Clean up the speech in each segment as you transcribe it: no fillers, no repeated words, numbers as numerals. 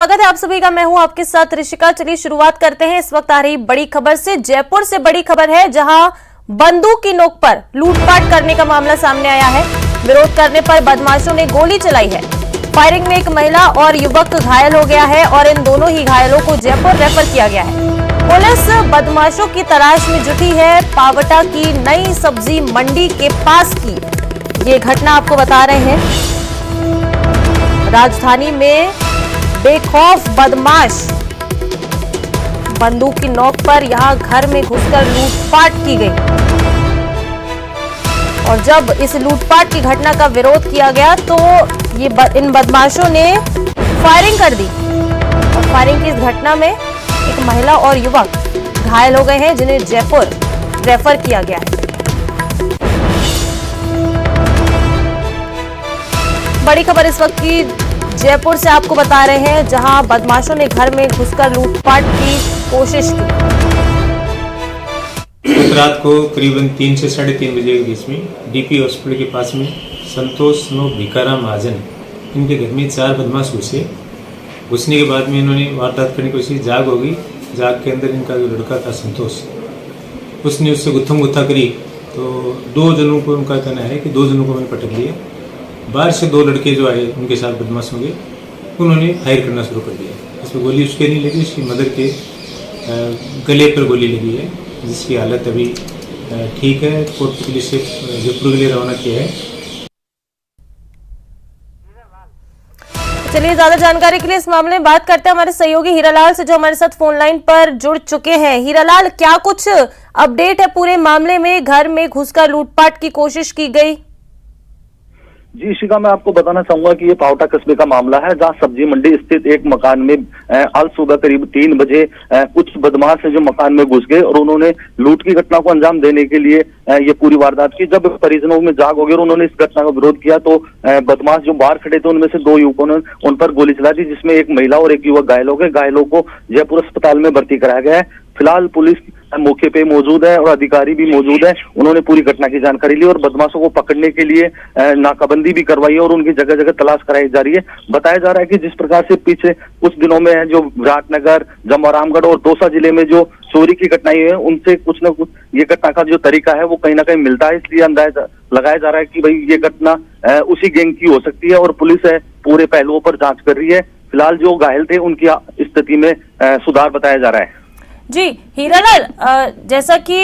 स्वागत है आप सभी का। मैं हूं आपके साथ ऋषिका। चलिए शुरुआत करते हैं इस वक्त आ रही बड़ी खबर से। जयपुर से बड़ी खबर है, जहां बंदूक की नोक पर लूटपाट करने का मामला सामने आया है। विरोध करने पर बदमाशों ने गोली चलाई है। फायरिंग में एक महिला और युवक घायल हो गया है और इन दोनों ही घायलों को जयपुर रेफर किया गया है। पुलिस बदमाशों की तलाश में जुटी है। पावटा की नई सब्जी मंडी के पास की ये घटना आपको बता रहे हैं। राजधानी में बेखौफ बदमाश बंदूक की नोक पर यहां घर में घुसकर लूटपाट की गई और जब इस लूटपाट की घटना का विरोध किया गया तो इन बदमाशों ने फायरिंग कर दी और फायरिंग की इस घटना में एक महिला और युवक घायल हो गए हैं, जिन्हें जयपुर रेफर किया गया है। बड़ी खबर इस वक्त की जयपुर से आपको बता रहे हैं, जहां बदमाशों ने घर में घुसकर लूटपाट की कोशिश की। रात को करीबन 3 से 3:30 बजे के बीच में डीपी हॉस्पिटल के पास में संतोष नो भिकाराम महाजन, इनके घर में 4 बदमाश घुसे। घुसने के बाद में इन्होंने वारदात करने की कोशिश। जाग हो गई। जाग के अंदर इनका जो लड़का था संतोष, उसने उससे गुत्थम गुत्था करी तो 2 जनों को, उनका कहना है कि 2 जनों को मैंने पटक लिया। बाहर से 2 लड़के जो आए उनके साथ बदमाशों के, उन्होंने फायर करना शुरू कर दिया। इसमें गोली उसके नहीं लगी, उसकी मदर के गले पर गोली लगी है, जिसकी हालत अभी ठीक है। कोर्ट पुलिस से जयपुर के लिए रवाना किया है। चलिए ज्यादा जानकारी के लिए इस मामले में बात करते हैं हमारे सहयोगी हीरालाल से, जो हमारे साथ फोन लाइन पर जुड़ चुके हैं। हीरालाल, क्या कुछ अपडेट है पूरे मामले में? घर में घुसकर लूटपाट की कोशिश की गई। जी शिका, मैं आपको बताना चाहूंगा कि ये पावटा कस्बे का मामला है, जहां सब्जी मंडी स्थित एक मकान में आज सुबह करीब 3 बजे कुछ बदमाश जो मकान में घुस गए और उन्होंने लूट की घटना को अंजाम देने के लिए ये पूरी वारदात की। जब परिजनों में जाग हो गई और उन्होंने इस घटना का विरोध किया तो बदमाश जो बाहर खड़े थे उनमें से 2 युवकों ने उन पर गोली चला दी, जिसमें एक महिला और एक युवक घायल हो गए। घायलों को जयपुर अस्पताल में भर्ती कराया गया है। फिलहाल पुलिस मौके पे मौजूद है और अधिकारी भी मौजूद है। उन्होंने पूरी घटना की जानकारी ली और बदमाशों को पकड़ने के लिए नाकाबंदी भी करवाई है और उनकी जगह जगह तलाश कराई जा रही है। बताया जा रहा है कि जिस प्रकार से पीछे कुछ दिनों में है जो विराटनगर, जमरामगढ़ और दौसा जिले में जो चोरी की घटनाएं हुई है, उनसे कुछ न कुछ ये घटना का जो तरीका है वो कहीं ना कहीं मिलता है। इसलिए अंदाजा लगाया जा रहा है कि भाई ये घटना उसी गैंग की हो सकती है और पुलिस पूरे पहलुओं पर जांच कर रही है। फिलहाल जो घायल थे उनकी स्थिति में सुधार बताया जा रहा है। जी हीरालाल, जैसा कि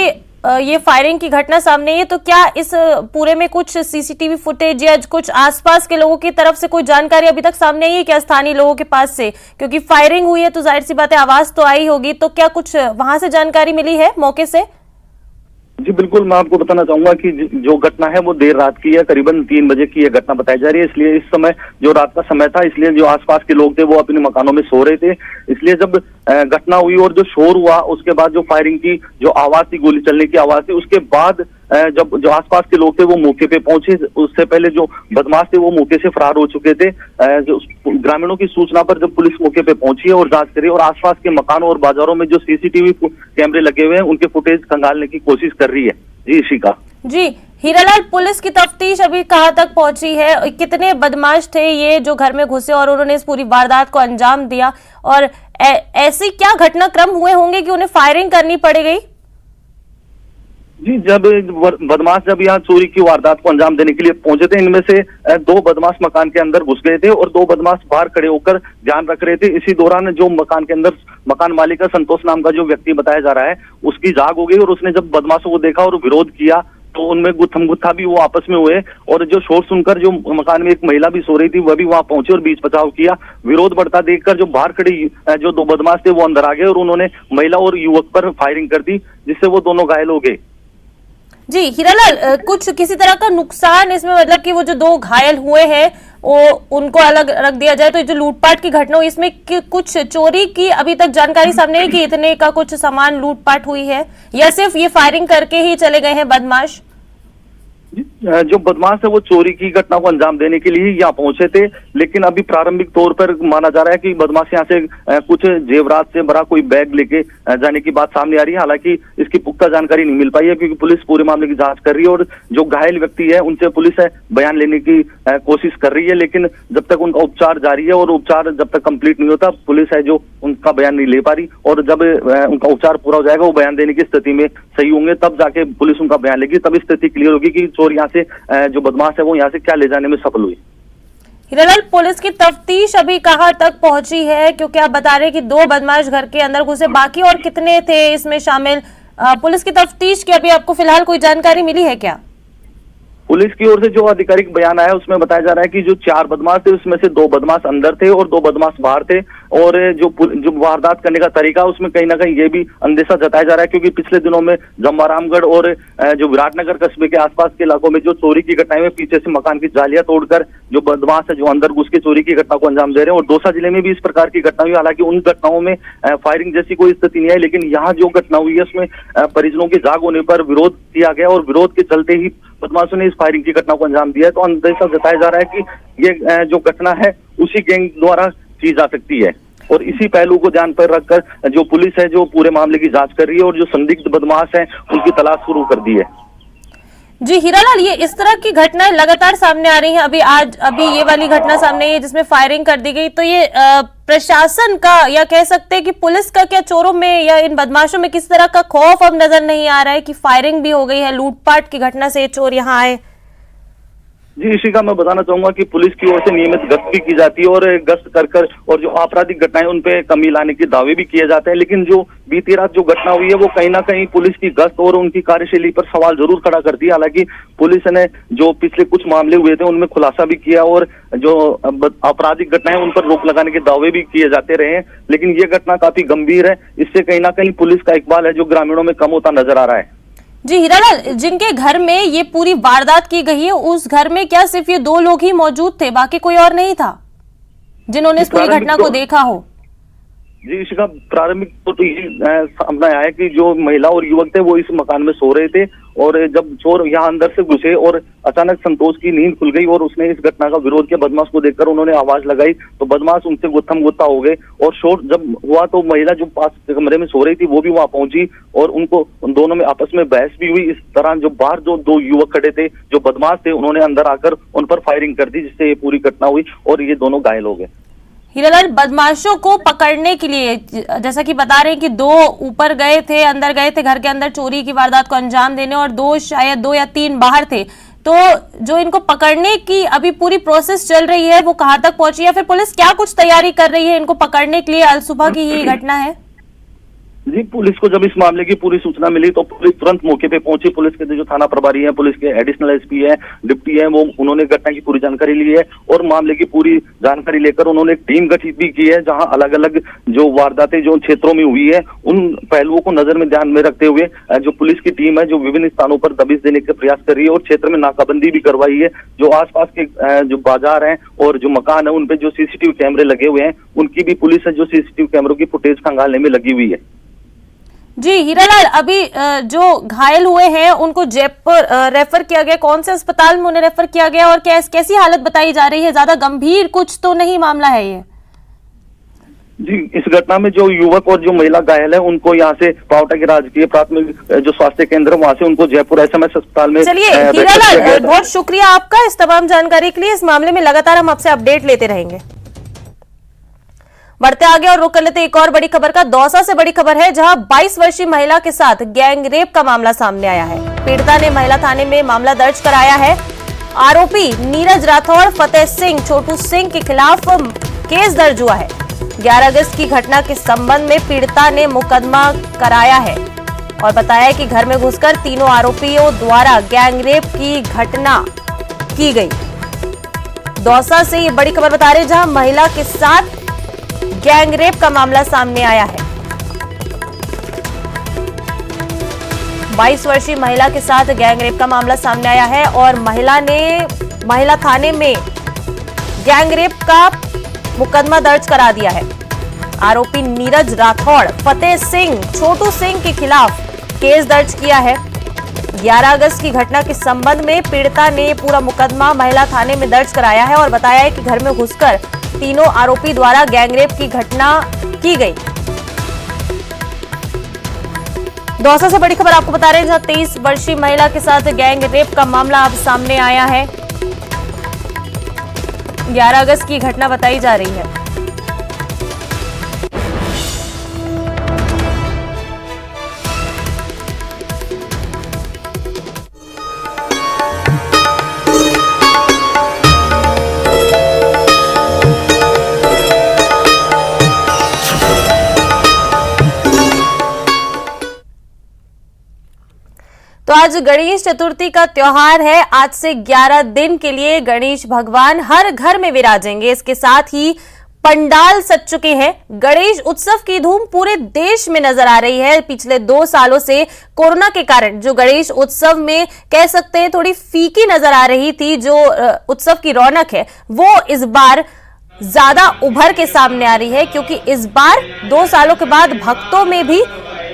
ये फायरिंग की घटना सामने आई है, तो क्या इस पूरे में कुछ सीसीटीवी फुटेज या कुछ आसपास के लोगों की तरफ से कोई जानकारी अभी तक सामने आई है क्या, स्थानीय लोगों के पास से? क्योंकि फायरिंग हुई है तो जाहिर सी बात है आवाज तो आई होगी, तो क्या कुछ वहां से जानकारी मिली है मौके से? जी बिल्कुल, मैं आपको बताना चाहूंगा कि जो घटना है वो देर रात की है, करीबन 3 बजे की यह घटना बताई जा रही है। इसलिए इस समय जो रात का समय था, इसलिए जो आसपास के लोग थे वो अपने मकानों में सो रहे थे। इसलिए जब घटना हुई और जो शोर हुआ, उसके बाद जो फायरिंग की जो आवाज थी, गोली चलने की आवाज थी, उसके बाद जब जो आसपास के लोग थे वो मौके पे पहुंचे। उससे पहले जो बदमाश थे वो मौके से फरार हो चुके थे। जो ग्रामीणों की सूचना पर जब पुलिस मौके पे पहुंची है और जांच करी और आसपास के मकानों और बाजारों में जो सीसीटीवी कैमरे लगे हुए हैं उनके फुटेज खंगालने की कोशिश कर रही है। जी शिका। जी हीरालाल, पुलिस की तफ्तीश अभी कहां तक पहुंची है? कितने बदमाश थे ये जो घर में घुसे और उन्होंने इस पूरी वारदात को अंजाम दिया, और ऐसी क्या घटनाक्रम हुए होंगे कि उन्हें फायरिंग करनी पड़ गई? जी, जब बदमाश जब यहाँ चोरी की वारदात को अंजाम देने के लिए पहुंचे थे, इनमें से 2 बदमाश मकान के अंदर घुस गए थे और 2 बदमाश बाहर खड़े होकर ध्यान रख रहे थे। इसी दौरान जो मकान के अंदर मकान मालिक का संतोष नाम का जो व्यक्ति बताया जा रहा है, उसकी जाग हो गई और उसने जब बदमाशों को देखा और विरोध किया तो उनमें गुत्थम गुत्था भी वो आपस में हुए और जो शोर सुनकर जो मकान में एक महिला भी सो रही थी वह भी वहां पहुंची और बीच बचाव किया। विरोध बढ़ता देखकर जो बाहर खड़े जो 2 बदमाश थे वो अंदर आ गए और उन्होंने महिला और युवक पर फायरिंग कर दी, जिससे वो दोनों घायल हो गए। जी हीरालाल, कुछ किसी तरह का नुकसान इसमें, मतलब कि वो जो 2 घायल हुए हैं वो उनको अलग रख दिया जाए तो जो लूटपाट की घटना हुई इसमें कुछ चोरी की अभी तक जानकारी सामने आई कि इतने का कुछ सामान लूटपाट हुई है, या सिर्फ ये फायरिंग करके ही चले गए हैं बदमाश? जी जो बदमाश है वो चोरी की घटना को अंजाम देने के लिए ही यहाँ पहुंचे थे, लेकिन अभी प्रारंभिक तौर पर माना जा रहा है कि बदमाश यहाँ से कुछ जेवरात से भरा कोई बैग लेके जाने की बात सामने आ रही है। हालांकि इसकी पुख्ता जानकारी नहीं मिल पाई है, क्योंकि पुलिस पूरे मामले की जांच कर रही है और जो घायल व्यक्ति है उनसे पुलिस बयान लेने की कोशिश कर रही है। लेकिन जब तक उनका उपचार जारी है और उपचार जब तक कंप्लीट नहीं होता, पुलिस है जो उनका बयान नहीं ले पा रही, और जब उनका उपचार पूरा हो जाएगा, वो बयान देने की स्थिति में सही होंगे, तब जाके पुलिस उनका बयान लेगी, तब स्थिति क्लियर होगी कि चोर यहाँ से जो बदमाश है वो यहाँ से क्या ले जाने में सफल हुई। हीरालाल, पुलिस की तफ्तीश अभी कहां तक पहुंची है? क्योंकि आप बता रहे हैं कि 2 बदमाश घर के अंदर घुसे, बाकी और कितने थे इसमें शामिल? पुलिस की तफ्तीश की अभी आपको फिलहाल कोई जानकारी मिली है क्या? पुलिस की ओर से जो आधिकारिक बयान आया उसमें बताया जा रहा है कि जो 4 बदमाश थे उसमें से 2 बदमाश अंदर थे और 2 बदमाश बाहर थे, और जो वारदात करने का तरीका उसमें कहीं ना कहीं ये भी अंदेशा जताया जा रहा है, क्योंकि पिछले दिनों में जम्बारामगढ़ और जो विराटनगर कस्बे के आसपास के इलाकों में जो चोरी की घटनाएं में पीछे से मकान की जालियां तोड़कर जो बदमाश है जो अंदर घुस के चोरी की घटना को अंजाम दे रहे हैं, और दौसा जिले में भी इस प्रकार की घटना हुई। हालांकि उन घटनाओं में फायरिंग जैसी कोई स्थिति नहीं है, लेकिन यहाँ जो घटना हुई है उसमें परिजनों के जाग होने पर विरोध किया गया और विरोध के चलते ही बदमाशों ने इस फायरिंग की घटना को अंजाम दिया है। तो अंदेशा जताया जा रहा है कि ये जो घटना है उसी गैंग द्वारा की जा सकती है, और इसी पहलू को ध्यान पर रखकर जो पुलिस है जो पूरे मामले की जांच कर रही है और जो संदिग्ध बदमाश हैं उनकी तलाश शुरू कर दी है। जी हीरालाल, ये इस तरह की घटनाएं लगातार सामने आ रही हैं। अभी ये वाली घटना सामने आई है जिसमें फायरिंग कर दी गई, तो ये प्रशासन का या कह सकते हैं कि पुलिस का क्या चोरों में या इन बदमाशों में किस तरह का खौफ अब नजर नहीं आ रहा है कि फायरिंग भी हो गई है, लूटपाट की घटना से चोर यहाँ आए? जी इशिका, मैं बताना चाहूंगा कि पुलिस की ओर से नियमित गश्त भी की जाती है और गश्त कर और जो आपराधिक घटनाएं उन पे कमी लाने के दावे भी किए जाते हैं, लेकिन जो बीती रात जो घटना हुई है वो कहीं ना कहीं पुलिस की गश्त और उनकी कार्यशैली पर सवाल जरूर खड़ा करती है। हालांकि पुलिस ने जो पिछले कुछ मामले हुए थे उनमें खुलासा भी किया और जो आपराधिक घटनाएं उन पर रोक लगाने के दावे भी किए जाते रहे हैं, लेकिन ये घटना काफी गंभीर है। इससे कहीं ना कहीं पुलिस का इकबाल है जो ग्रामीणों में कम होता नजर आ रहा है। जी हीरालाल, जिनके घर में ये पूरी वारदात की गई है उस घर में क्या सिर्फ ये 2 लोग ही मौजूद थे, बाकी कोई और नहीं था जिन्होंने इस पूरी घटना को देखा हो? जी इसका प्रारंभिक तो ये सामने आया कि जो महिला और युवक थे वो इस मकान में सो रहे थे, और जब चोर यहाँ अंदर से घुसे और अचानक संतोष की नींद खुल गई और उसने इस घटना का विरोध किया, बदमाश को देखकर उन्होंने आवाज लगाई तो बदमाश उनसे गुत्थम गुत्ता हो गए, और शोर जब हुआ तो महिला जो पास कमरे में सो रही थी वो भी वहां पहुंची और उन दोनों में आपस में बहस भी हुई। इस दौरान जो बाहर जो 2 युवक खड़े थे जो बदमाश थे उन्होंने अंदर आकर उन पर फायरिंग कर दी, जिससे ये पूरी घटना हुई और ये दोनों घायल हो गए। हीरालाल, बदमाशों को पकड़ने के लिए जैसा कि बता रहे हैं कि 2 ऊपर गए थे, अंदर गए थे घर के अंदर चोरी की वारदात को अंजाम देने, और 2 शायद 2 या 3 बाहर थे, तो जो इनको पकड़ने की अभी पूरी प्रोसेस चल रही है वो कहां तक पहुंची है? फिर पुलिस क्या कुछ तैयारी कर रही है इनको पकड़ने के लिए? आज सुबह की ये घटना है। जी पुलिस को जब इस मामले की पूरी सूचना मिली तो पुलिस तुरंत मौके पे पहुंची। पुलिस के जो थाना प्रभारी हैं, पुलिस के एडिशनल एसपी हैं, डिप्टी हैं, वो उन्होंने घटना की पूरी जानकारी ली है और मामले की पूरी जानकारी लेकर उन्होंने एक टीम गठित भी की है, जहां अलग अलग जो वारदातें जो क्षेत्रों में हुई है उन पहलुओं को नजर में ध्यान में रखते हुए जो पुलिस की टीम है जो विभिन्न स्थानों पर दबिश देने का प्रयास कर रही है और क्षेत्र में नाकाबंदी भी करवाई है। जो आसपास के जो बाजार हैं और जो मकान है उन पे जो सीसीटीवी कैमरे लगे हुए हैं उनकी भी पुलिस है जो सीसीटीवी कैमरों की फुटेज खंगालने में लगी हुई है। जी हीरालाल, अभी जो घायल हुए हैं उनको जयपुर रेफर किया गया, कौन से अस्पताल में उन्हें रेफर किया गया और कैसी हालत बताई जा रही है? ज्यादा गंभीर कुछ तो नहीं मामला है ये? जी इस घटना में जो युवक और जो महिला घायल है उनको यहाँ से पावटा के राजकीय प्राथमिक जो स्वास्थ्य केंद्र वहाँ से उनको जयपुर SMS अस्पताल में। चलिए हीरालाल, बहुत शुक्रिया आपका इस तमाम जानकारी के लिए। इस मामले में लगातार हम आपसे अपडेट लेते रहेंगे। बढ़ते आगे और रुक कर लेते एक और बड़ी खबर का। दौसा से बड़ी खबर है जहां 22 वर्षीय महिला के साथ गैंगरेप का मामला सामने आया है। पीड़िता ने महिला थाने में मामला दर्ज कराया है। आरोपी नीरज राठौड़, फतेह सिंह, छोटू सिंह के खिलाफ केस दर्ज हुआ है। 11 अगस्त की घटना के संबंध में पीड़िता ने मुकदमा कराया है और बताया कि घर में घुसकर तीनों आरोपियों द्वारा गैंगरेप की घटना की गई। दौसा से ये बड़ी खबर बता रहे हैं जहां महिला के साथ गैंगरेप का मामला सामने आया है। 22 वर्षीय महिला के साथ गैंगरेप का मामला सामने आया है और महिला थाने में गैंगरेप का मुकदमा दर्ज करा दिया है। आरोपी नीरज राठौड़, फतेह सिंह, छोटू सिंह के खिलाफ केस दर्ज किया है। 11 अगस्त की घटना के संबंध में पीड़िता ने पूरा मुकदमा महिला थाने में दर्ज कराया है और बताया है कि घर में घुसकर तीनों आरोपी द्वारा गैंगरेप की घटना की गई। दौसा से बड़ी खबर आपको बता रहे हैं, जहां 23 वर्षीय महिला के साथ गैंग रेप का मामला अब सामने आया है। 11 अगस्त की घटना बताई जा रही है। तो आज गणेश चतुर्थी का त्योहार है। आज से 11 दिन के लिए गणेश भगवान हर घर में विराजेंगे। इसके साथ ही पंडाल सज चुके हैं। गणेश उत्सव की धूम पूरे देश में नजर आ रही है। पिछले 2 सालों से कोरोना के कारण जो गणेश उत्सव में कह सकते हैं थोड़ी फीकी नजर आ रही थी, जो उत्सव की रौनक है वो इस बार ज्यादा उभर के सामने आ रही है, क्योंकि इस बार 2 सालों के बाद भक्तों में भी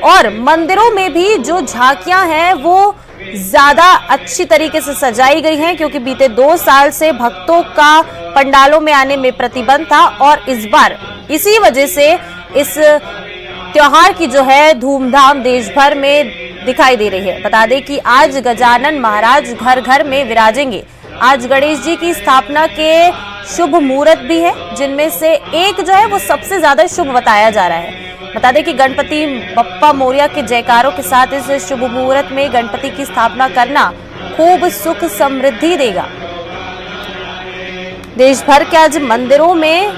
और मंदिरों में भी जो झांकियां हैं वो ज्यादा अच्छी तरीके से सजाई गई हैं, क्योंकि बीते 2 साल से भक्तों का पंडालों में आने में प्रतिबंध था और इस बार इसी वजह से इस त्योहार की जो है धूमधाम देश भर में दिखाई दे रही है। बता दें कि आज गजानन महाराज घर घर में विराजेंगे। आज गणेश जी की स्थापना के शुभ मुहूर्त भी है, जिनमें से एक जो है वो सबसे ज्यादा शुभ बताया जा रहा है। बता दें कि गणपति बप्पा मोरिया के जयकारों के साथ इस शुभ मुहूर्त में गणपति की स्थापना करना खूब सुख समृद्धि देगा। देश भर के आज मंदिरों में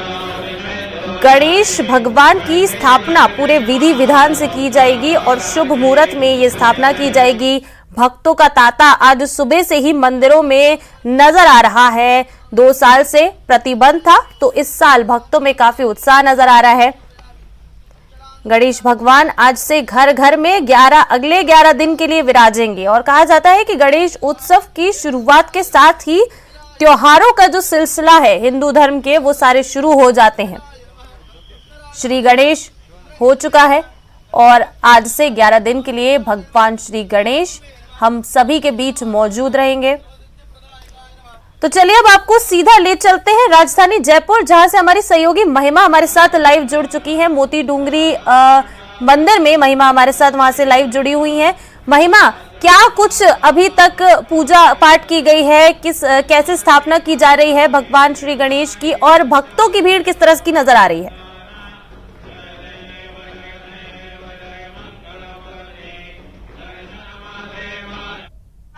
गणेश भगवान की स्थापना पूरे विधि विधान से की जाएगी और शुभ मुहूर्त में ये स्थापना की जाएगी। भक्तों का तांता आज सुबह से ही मंदिरों में नजर आ रहा है। 2 साल से प्रतिबंध था, तो इस साल भक्तों में काफी उत्साह नजर आ रहा है। गणेश भगवान आज से घर घर में अगले 11 दिन के लिए विराजेंगे और कहा जाता है कि गणेश उत्सव की शुरुआत के साथ ही त्योहारों का जो सिलसिला है हिंदू धर्म के वो सारे शुरू हो जाते हैं। श्री गणेश हो चुका है और आज से 11 दिन के लिए भगवान श्री गणेश हम सभी के बीच मौजूद रहेंगे। तो चलिए अब आपको सीधा ले चलते हैं राजधानी जयपुर, जहां से हमारी सहयोगी महिमा हमारे साथ लाइव जुड़ चुकी है। मोती डूंगरी मंदिर में महिमा हमारे साथ वहां से लाइव जुड़ी हुई है। महिमा, क्या कुछ अभी तक पूजा पाठ की गई है, कैसे स्थापना की जा रही है भगवान श्री गणेश की और भक्तों की भीड़ किस तरह की नजर आ रही है?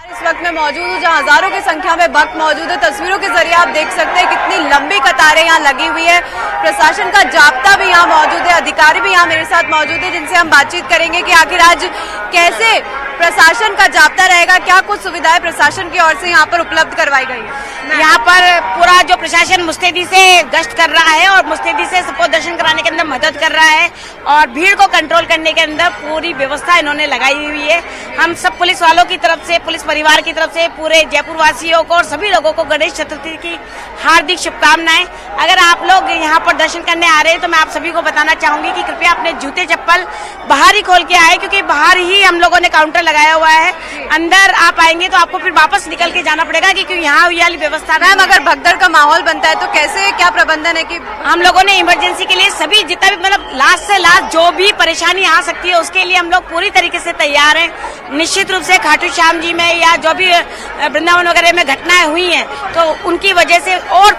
इस वक्त मैं मौजूद हूँ जहाँ हजारों की संख्या में भक्त मौजूद है। तस्वीरों के जरिए आप देख सकते हैं कितनी लंबी कतारें यहाँ लगी हुई है। प्रशासन का जाब्ता भी यहाँ मौजूद है, अधिकारी भी यहाँ मेरे साथ मौजूद है, जिनसे हम बातचीत करेंगे कि आखिर आज कैसे प्रशासन का जाब्ता रहेगा, क्या कुछ सुविधाएं प्रशासन की ओर से यहाँ पर उपलब्ध करवाई गई है। यहाँ पर पूरा जो प्रशासन मुस्तैदी से गश्त कर रहा है और मुस्तैदी से सबको दर्शन कराने के अंदर मदद कर रहा है और भीड़ को कंट्रोल करने के अंदर पूरी व्यवस्था इन्होंने लगाई हुई है। हम सब पुलिस वालों की तरफ से, पुलिस परिवार की तरफ से पूरे जयपुर वासियों को और सभी लोगों को गणेश चतुर्थी की हार्दिक शुभकामनाएं। अगर आप लोग यहाँ पर दर्शन करने आ रहे हैं तो मैं आप सभी को बताना चाहूंगी कि कृपया अपने जूते चप्पल बाहर ही खोल के आए, क्योंकि बाहर ही हम लोगों ने काउंटर लगाया हुआ है। अंदर आप आएंगे तो आपको फिर वापस निकल के जाना पड़ेगा, क्योंकि यहाँ वाली व्यवस्था मैम अगर भगदड़ का माहौल बनता है तो कैसे क्या प्रबंधन है? कि हम लोगों ने इमरजेंसी के लिए सभी जितना भी मतलब लास्ट से लास्ट जो भी परेशानी आ सकती है उसके लिए हम लोग पूरी तरीके से तैयार हैं। निश्चित रूप से खाटू श्याम जी में या जो भी वृंदावन वगैरह में घटनाएं हुई हैं तो उनकी वजह से और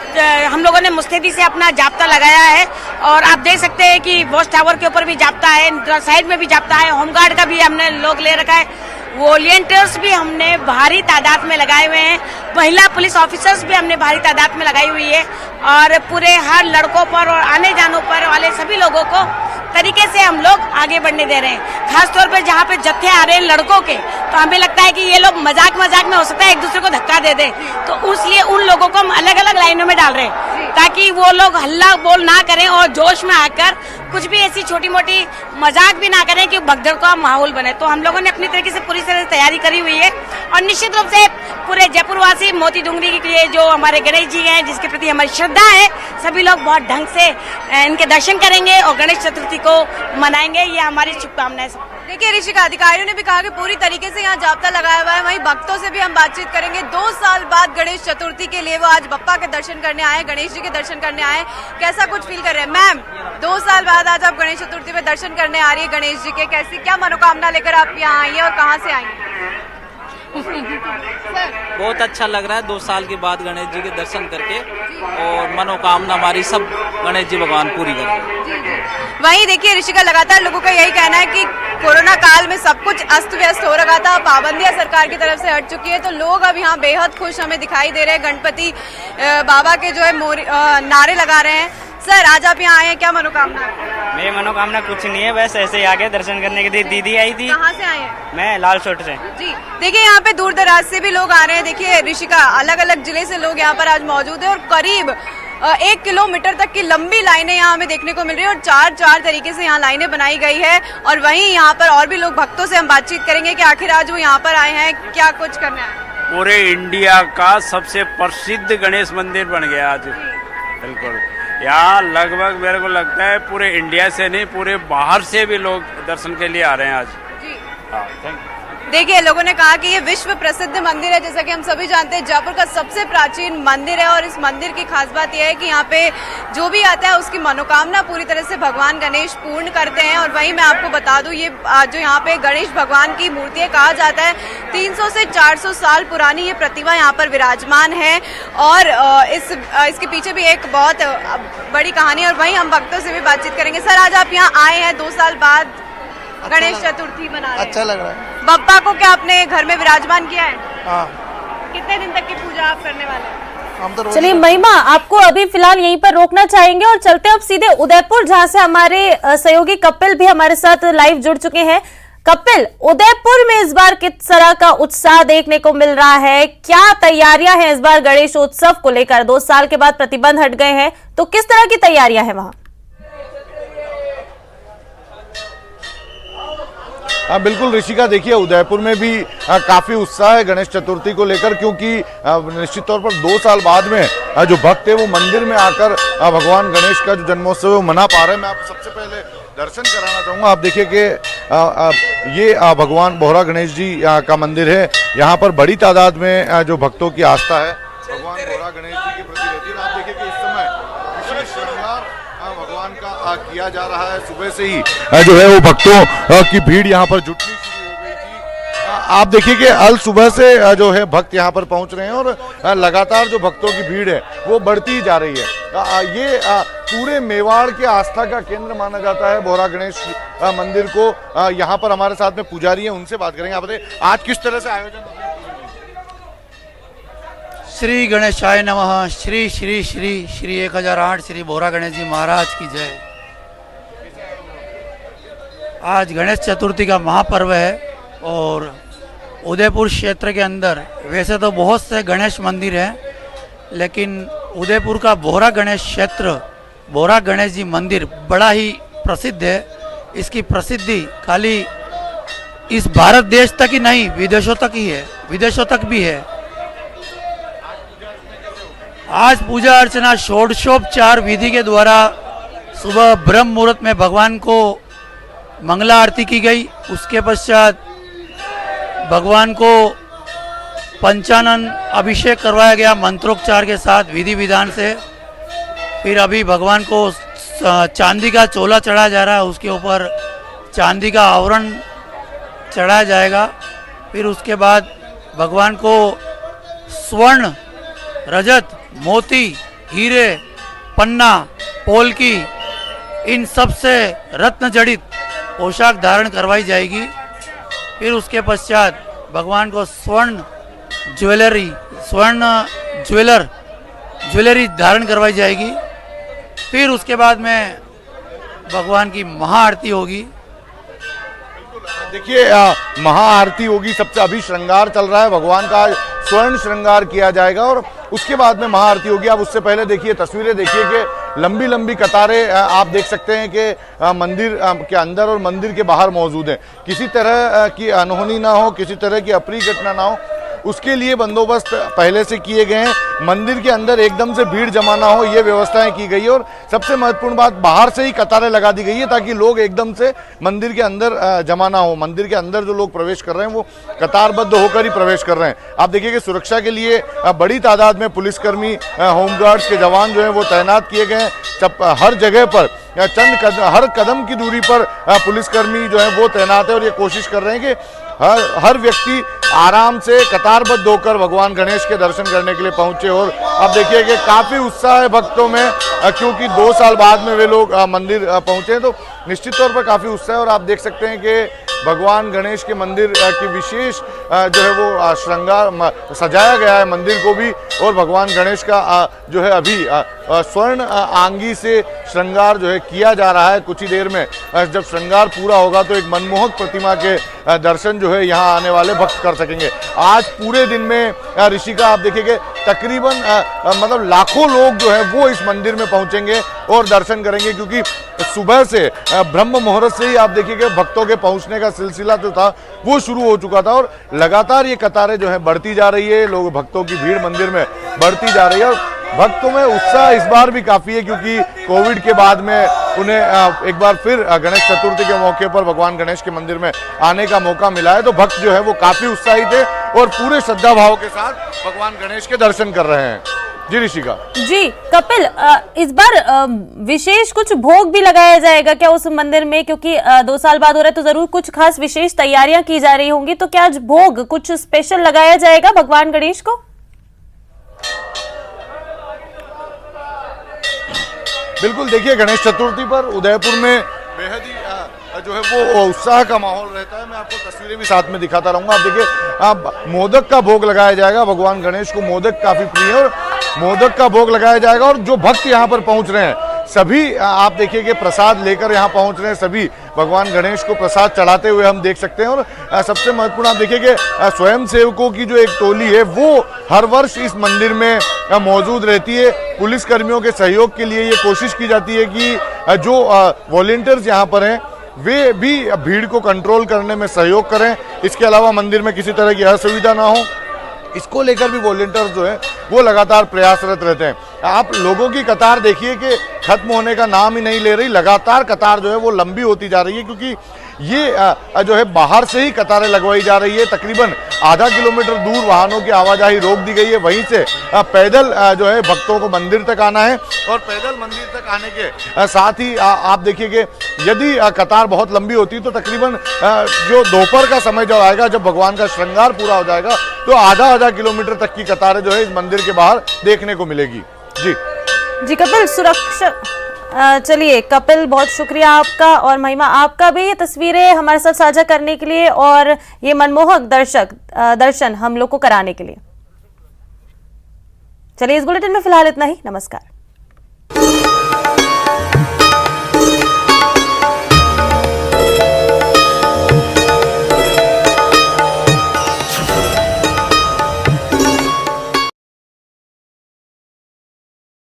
हम लोगों ने मुस्तैदी से अपना जाब्ता लगाया है। और आप देख सकते हैं कि वॉच टावर के ऊपर भी जाब्ता है, साइड में भी जाब्ता है, होमगार्ड का भी हमने लोग ले रखा है, वॉलंटियर्स भी हमने भारी तादाद में लगाए हुए हैं, महिला पुलिस ऑफिसर्स भी हमने भारी तादाद में लगाई हुई है और पूरे हर लड़कों पर और आने जाने पर वाले सभी लोगों को तरीके से हम लोग आगे बढ़ने दे रहे हैं। खासतौर पर जहाँ पे जत्थे आ रहे हैं लड़कों के, तो हमें लगता है कि ये लोग मजाक में हो सकता है एक दूसरे को धक्का दे दे, तो इसलिए उन लोगों को हम अलग अलग लाइनों में डाल रहे हैं ताकि वो लोग हल्ला बोल ना करें और जोश में आकर कुछ भी ऐसी छोटी मोटी मजाक भी ना करें कि भगदड़ का माहौल बने। तो हम लोगों ने अपनी तरीके से पूरी तरह से तैयारी करी हुई है और निश्चित रूप से पूरे जयपुर वासी मोती डूंगरी के लिए जो हमारे गणेश जी हैं जिसके प्रति हमारी श्रद्धा है, सभी लोग बहुत ढंग से इनके दर्शन करेंगे और गणेश चतुर्थी को मनाएंगे, ये हमारी शुभकामनाएं। देखिए ऋषिका, अधिकारियों ने भी कहा कि पूरी तरीके से यहाँ जाब्ता लगाया हुआ है। वहीं भक्तों से भी हम बातचीत करेंगे। 2 साल बाद गणेश चतुर्थी के लिए वो आज बप्पा के दर्शन करने आए, गणेश जी के दर्शन करने आए। कैसा कुछ फील कर रहे हैं मैम? 2 साल बाद आज आप गणेश चतुर्थी में दर्शन करने आ रही है गणेश जी के, कैसी क्या मनोकामना लेकर आप यहाँ आई है और कहाँ से आई हैं? बहुत अच्छा लग रहा है 2 साल के बाद गणेश जी के दर्शन करके, और मनोकामना हमारी सब गणेश जी भगवान पूरी करें। वहीं देखिए ऋषिका, लगातार लोगों का यही कहना है कि कोरोना काल में सब कुछ अस्त व्यस्त हो रखा था, पाबंदियां सरकार की तरफ से हट चुकी है, तो लोग अब यहाँ बेहद खुश हमें दिखाई दे रहे हैं। गणपति बाबा के जो है नारे लगा रहे हैं। सर, आज आप यहाँ आए हैं, क्या मनोकामना है? मेरी मनोकामना कुछ नहीं है, बस ऐसे ही आ गए दर्शन करने के लिए। दीदी आई थी। कहाँ से आए हैं? मैं लाल चोट से। जी देखिए, यहाँ पे दूर दराज से भी लोग आ रहे हैं। देखिए ऋषिका, अलग अलग जिले से लोग यहाँ पर आज मौजूद है और करीब 1 किलोमीटर तक की लंबी लाइनें यहाँ हमें देखने को मिल रही है और 4 तरीके से यहाँ लाइनें बनाई गई है। और वहीं यहाँ पर और भी लोग, भक्तों से हम बातचीत करेंगे कि आखिर आज वो यहाँ पर आए हैं, क्या कुछ करना है। पूरे इंडिया का सबसे प्रसिद्ध गणेश मंदिर बन गया आज। बिल्कुल, यहाँ लगभग मेरे को लगता है पूरे इंडिया से नहीं, पूरे बाहर से भी लोग दर्शन के लिए आ रहे हैं आज। जी हाँ, थैंक यू। देखिए, लोगों ने कहा कि ये विश्व प्रसिद्ध मंदिर है। जैसा कि हम सभी जानते हैं, जयपुर का सबसे प्राचीन मंदिर है और इस मंदिर की खास बात यह है कि यहाँ पे जो भी आता है उसकी मनोकामना पूरी तरह से भगवान गणेश पूर्ण करते हैं। और वहीं मैं आपको बता दूं, ये जो यहाँ पे गणेश भगवान की मूर्ति है, कहा जाता है 300 से 400 साल पुरानी ये प्रतिमा यहाँ पर विराजमान है और इसके पीछे भी एक बहुत बड़ी कहानी है। और वहीं हम भक्तों से भी बातचीत करेंगे। सर, आज आप यहाँ आए हैं 2 साल बाद, गणेश चतुर्थी मना रहे हैं। अच्छा लग रहा है। बप्पा को क्या आपने घर में विराजमान किया है? हाँ। कितने दिन तक की पूजा आप करने वाले हैं? हम तो चलिए महिमा, आपको अभी फिलहाल यहीं पर रोकना चाहेंगे और चलते अब सीधे उदयपुर, जहां से हमारे सहयोगी कपिल भी हमारे साथ लाइव जुड़ चुके हैं। कपिल, उदयपुर में इस बार किस तरह का उत्साह देखने को मिल रहा है? क्या तैयारियां हैं इस बार गणेशोत्सव को लेकर? 2 साल के बाद प्रतिबंध हट गए हैं, तो किस तरह की तैयारियां हैं वहां? हाँ बिल्कुल ऋषिका, देखिए उदयपुर में भी काफी उत्साह है गणेश चतुर्थी को लेकर, क्योंकि निश्चित तौर पर 2 साल बाद में जो भक्त है वो मंदिर में आकर भगवान गणेश का जो जन्मोत्सव है वो मना पा रहे हैं। मैं आपको सबसे पहले दर्शन कराना चाहूँगा। आप देखिए कि ये भगवान बोहरा गणेश जी का मंदिर है। यहाँ पर बड़ी तादाद में जो भक्तों की आस्था है भगवान बोहरा गणेश जी के प्रति रहती है। आप देखिए कि इस समय विशेष श्रृंगार भगवान का किया जा रहा है। सुबह से ही जो है वो भक्तों की भीड़ यहाँ पर जुटनी शुरू हो गई थी। आप देखिए कि अल सुबह से जो है भक्त यहाँ पर पहुँच रहे हैं और लगातार जो भक्तों की भीड़ है वो बढ़ती जा रही है। ये पूरे मेवाड़ के आस्था का केंद्र माना जाता है बोहरा गणेश मंदिर को। यहाँ पर हमारे साथ में पुजारी है, उनसे बात करेंगे। आप बताइए आज किस तरह से आयोजन? श्री गणेशाय नमः। श्री श्री श्री श्री 1008 श्री बोहरा गणेश जी महाराज की जय। आज गणेश चतुर्थी का महापर्व है और उदयपुर क्षेत्र के अंदर वैसे तो बहुत से गणेश मंदिर हैं, लेकिन उदयपुर का बोहरा गणेश क्षेत्र, बोहरा गणेश जी मंदिर बड़ा ही प्रसिद्ध है। इसकी प्रसिद्धि खाली इस भारत देश तक ही नहीं, विदेशों तक ही है, विदेशों तक भी है। आज पूजा अर्चना षोडशोपचार विधि के द्वारा सुबह ब्रह्म मुहूर्त में भगवान को मंगला आरती की गई। उसके पश्चात भगवान को पंचानन अभिषेक करवाया गया मंत्रोच्चार के साथ, विधि विधान से। फिर अभी भगवान को चांदी का चोला चढ़ाया जा रहा है, उसके ऊपर चांदी का आवरण चढ़ाया जाएगा। फिर उसके बाद भगवान को स्वर्ण, रजत, मोती, हीरे, पन्ना, पोलकी, इन सब से रत्न जड़ित पोशाक धारण करवाई जाएगी। फिर उसके पश्चात भगवान को स्वर्ण ज्वेलरी धारण करवाई जाएगी। फिर उसके बाद में भगवान की महाआरती होगी। देखिए महाआरती होगी, सबसे अभी श्रृंगार चल रहा है, भगवान का स्वर्ण श्रृंगार किया जाएगा और उसके बाद में महाआरती होगी। आप उससे पहले देखिए तस्वीरें, देखिए कि लंबी लंबी कतारें आप देख सकते हैं कि मंदिर के अंदर और मंदिर के बाहर मौजूद है। किसी तरह की अनहोनी ना हो, किसी तरह की अप्रिय घटना ना हो, उसके लिए बंदोबस्त पहले से किए गए हैं। मंदिर के अंदर एकदम से भीड़ जमा ना हो, ये व्यवस्थाएं की गई है। और सबसे महत्वपूर्ण बात, बाहर से ही कतारें लगा दी गई है ताकि लोग एकदम से मंदिर के अंदर जमा ना हो। मंदिर के अंदर जो लोग प्रवेश कर रहे हैं वो कतारबद्ध होकर ही प्रवेश कर रहे हैं। आप देखिए कि सुरक्षा के लिए बड़ी तादाद में पुलिसकर्मी, होमगार्ड्स के जवान जो हैं वो तैनात किए गए हैं। हर जगह पर हर कदम की दूरी पर पुलिसकर्मी जो है वो तैनात है और ये कोशिश कर रहे हैं कि हर व्यक्ति आराम से कतारबद्ध होकर भगवान गणेश के दर्शन करने के लिए पहुंचे। और अब देखिए कि काफी उत्साह है भक्तों में, क्योंकि 2 साल बाद में वे लोग मंदिर पहुंचे हैं, तो निश्चित तौर पर काफी उत्साह है। और आप देख सकते हैं कि भगवान गणेश के मंदिर की विशेष जो है वो श्रृंगार सजाया गया है मंदिर को भी। और भगवान गणेश का जो है अभी स्वर्ण आंगी से श्रृंगार जो है किया जा रहा है। कुछ ही देर में जब श्रृंगार पूरा होगा तो एक मनमोहक प्रतिमा के दर्शन जो है यहाँ आने वाले भक्त कर सकेंगे। आज पूरे दिन में ऋषिका आप देखिए कि तकरीबन मतलब लाखों लोग जो है वो इस मंदिर में पहुंचेंगे और दर्शन करेंगे, क्योंकि सुबह से ब्रह्म मुहूर्त से ही आप देखिए कि भक्तों के पहुंचने का सिलसिला जो था वो शुरू हो चुका था। और लगातार ये कतारें जो है बढ़ती जा रही है, लोग भक्तों की भीड़ मंदिर में बढ़ती जा रही है। और भक्तों में उत्साह इस बार भी काफी है, क्योंकि कोविड के बाद में उन्हें एक बार फिर गणेश चतुर्थी के मौके पर भगवान गणेश के मंदिर में आने का मौका मिला है। तो भक्त जो है वो काफी उत्साहित है और पूरे श्रद्धा भाव के साथ भगवान गणेश के दर्शन कर रहे हैं। जी ऋषिका। जी कपिल, इस बार विशेष कुछ भोग भी लगाया जाएगा क्या उस मंदिर में, क्योंकि 2 साल बाद हो रहा है तो जरूर कुछ खास विशेष तैयारियां की जा रही होंगी, तो क्या आज भोग कुछ स्पेशल लगाया जाएगा भगवान गणेश को? बिल्कुल, देखिए गणेश चतुर्थी पर उदयपुर में बेहद ही जो है वो उत्साह का माहौल रहता है। मैं आपको तस्वीरें भी साथ में दिखाता रहूंगा। आप देखिए मोदक का भोग लगाया जाएगा। भगवान गणेश को मोदक काफी प्रिय है और मोदक का भोग लगाया जाएगा। और जो भक्त यहाँ पर पहुंच रहे हैं सभी आप देखिए कि प्रसाद लेकर यहाँ पहुंच रहे हैं, सभी भगवान गणेश को प्रसाद चढ़ाते हुए हम देख सकते हैं। और सबसे महत्वपूर्ण आप देखिए कि स्वयं सेवकों की जो एक टोली है वो हर वर्ष इस मंदिर में मौजूद रहती है। पुलिस कर्मियों के सहयोग के लिए ये कोशिश की जाती है कि जो वॉलंटियर्स यहाँ पर हैं वे भी भीड़ को कंट्रोल करने में सहयोग करें। इसके अलावा मंदिर में किसी तरह की असुविधा ना हो, इसको लेकर भी वॉलंटियर्स जो है वो लगातार प्रयासरत रहते हैं। आप लोगों की कतार देखिए कि खत्म होने का नाम ही नहीं ले रही, लगातार कतार जो है वो लंबी होती जा रही है, क्योंकि ये जो है बाहर से ही कतारें लगवाई जा रही है। तकरीबन आधा किलोमीटर दूर वाहनों की आवाजाही रोक दी गई है। वहीं से पैदल जो है भक्तों को मंदिर तक आना है। और पैदल मंदिर तक आने के साथ ही आप देखिए कि यदि कतार बहुत लंबी होती तो तकरीबन जो दोपहर का समय जो आएगा, जब भगवान का श्रृंगार पूरा हो जाएगा, तो आधा किलोमीटर तक की कतारें जो है इस मंदिर के बाहर देखने को मिलेगी। जी कपिल, सुरक्षा चलिए कपिल, बहुत शुक्रिया आपका और महिमा आपका भी ये तस्वीरें हमारे साथ साझा करने के लिए और ये मनमोहक दर्शन हम लोग को कराने के लिए। चलिए इस बुलेटिन में फिलहाल इतना ही। नमस्कार।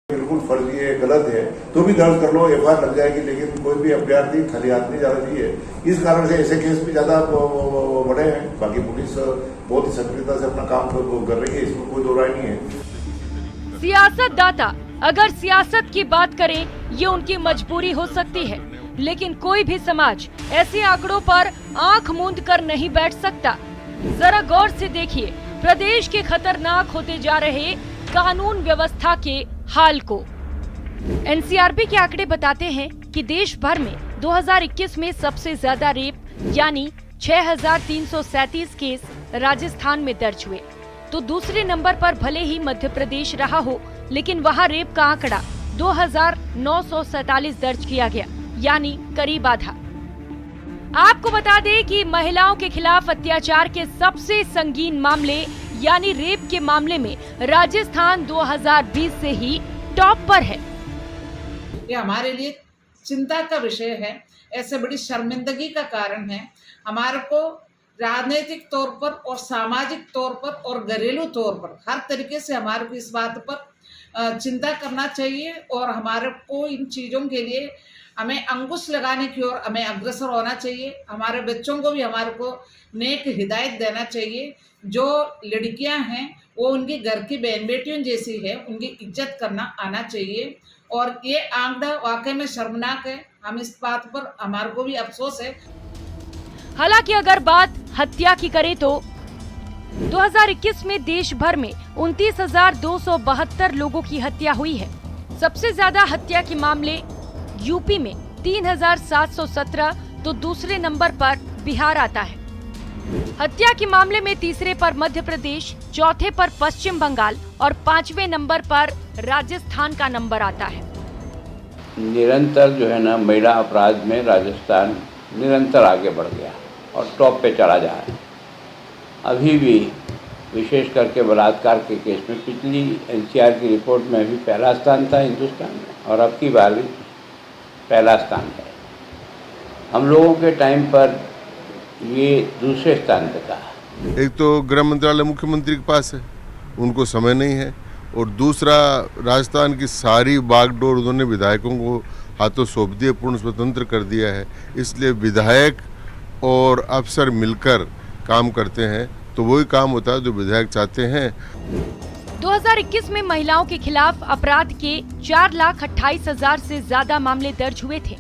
बिल्कुल फर्जी है, गलत है तो भी दर्ज कर लो, एफआईआर लग जाएगी, लेकिन कोई भी अभ्यर्थी खाली हाथ नहीं जाना चाहिए। इस कारण से ऐसे केस भी ज्यादा बढ़े हैं। बाकी पुलिस बहुत ही सक्रियता से अपना काम कर रही है, इसमें कोई दो राय नहीं है। सियासतदाता अगर सियासत की बात करें, ये उनकी मजबूरी हो सकती है, लेकिन कोई भी समाज ऐसे आंकड़ों पर आंख मूंद कर नहीं बैठ सकता। जरा गौर से देखिए प्रदेश के खतरनाक होते जा रहे कानून व्यवस्था के हाल को। एनसीआरबी के आंकड़े बताते हैं कि देश भर में 2021 में सबसे ज्यादा रेप यानी 6,337 केस राजस्थान में दर्ज हुए, तो दूसरे नंबर पर भले ही मध्य प्रदेश रहा हो, लेकिन वहां रेप का आंकड़ा 2,947 दर्ज किया गया, यानी करीब आधा। आपको बता दें कि महिलाओं के खिलाफ अत्याचार के सबसे संगीन मामले यानी रेप के मामले में राजस्थान 2020 से ही टॉप पर है। ये हमारे लिए चिंता का विषय है, ऐसे बड़ी शर्मिंदगी का कारण है। हमारे को राजनीतिक तौर पर और सामाजिक तौर पर और घरेलू तौर पर हर तरीके से हमारे को इस बात पर चिंता करना चाहिए और हमारे को इन चीज़ों के लिए हमें अंकुश लगाने की ओर हमें अग्रसर होना चाहिए। हमारे बच्चों को भी हमारे को नेक हिदायत देना चाहिए। जो लड़कियां हैं वो उनकी घर की बहन बेटियों जैसी है, उनकी इज्जत करना आना चाहिए। और ये आंकड़ा वाकई में शर्मनाक है। हम इस बात पर हमारे को भी अफसोस है। हालांकि अगर बात हत्या की करें तो 2021 में देश भर में 29,272 लोगों की हत्या हुई है। सबसे ज्यादा हत्या के मामले यूपी में 3,717 तो दूसरे नंबर पर बिहार आता है। हत्या के मामले में तीसरे पर मध्य प्रदेश, चौथे पर पश्चिम बंगाल और 5वें नंबर पर राजस्थान का नंबर आता है। निरंतर जो है ना महिला अपराध में राजस्थान निरंतर आगे बढ़ गया और टॉप पे चला जा रहा है। अभी भी विशेष करके बलात्कार के केस में पिछली एनसीआर की रिपोर्ट में भी पहला स्थान था हिंदुस्तान में और अब की बार भी पहला स्थान है। हम लोगों के टाइम पर ये दूसरे स्थान पे था। एक तो गृह मंत्रालय मुख्यमंत्री के पास है, उनको समय नहीं है, और दूसरा राजस्थान की सारी बागडोर उन्होंने विधायकों को हाथों सौंप दिए, पूर्ण स्वतंत्र कर दिया है। इसलिए विधायक और अफसर मिलकर काम करते हैं तो वही काम होता है जो विधायक चाहते हैं। 2021 में महिलाओं के खिलाफ अपराध के 4,28,000 से ज्यादा मामले दर्ज हुए थे।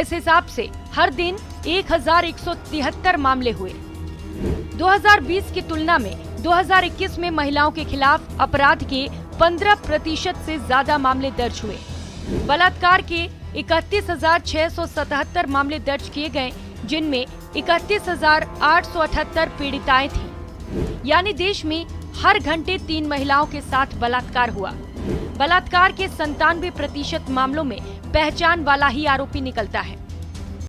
इस हिसाब से हर दिन 1,173 मामले हुए। 2020 की तुलना में 2021 में महिलाओं के खिलाफ अपराध के 15% से ज्यादा मामले दर्ज हुए। बलात्कार के 31,677 मामले दर्ज किए गए, जिनमें 31,878 पीड़िताएं थीं। यानी देश में हर घंटे 3 महिलाओं के साथ बलात्कार हुआ। बलात्कार के 97% मामलों में पहचान वाला ही आरोपी निकलता है।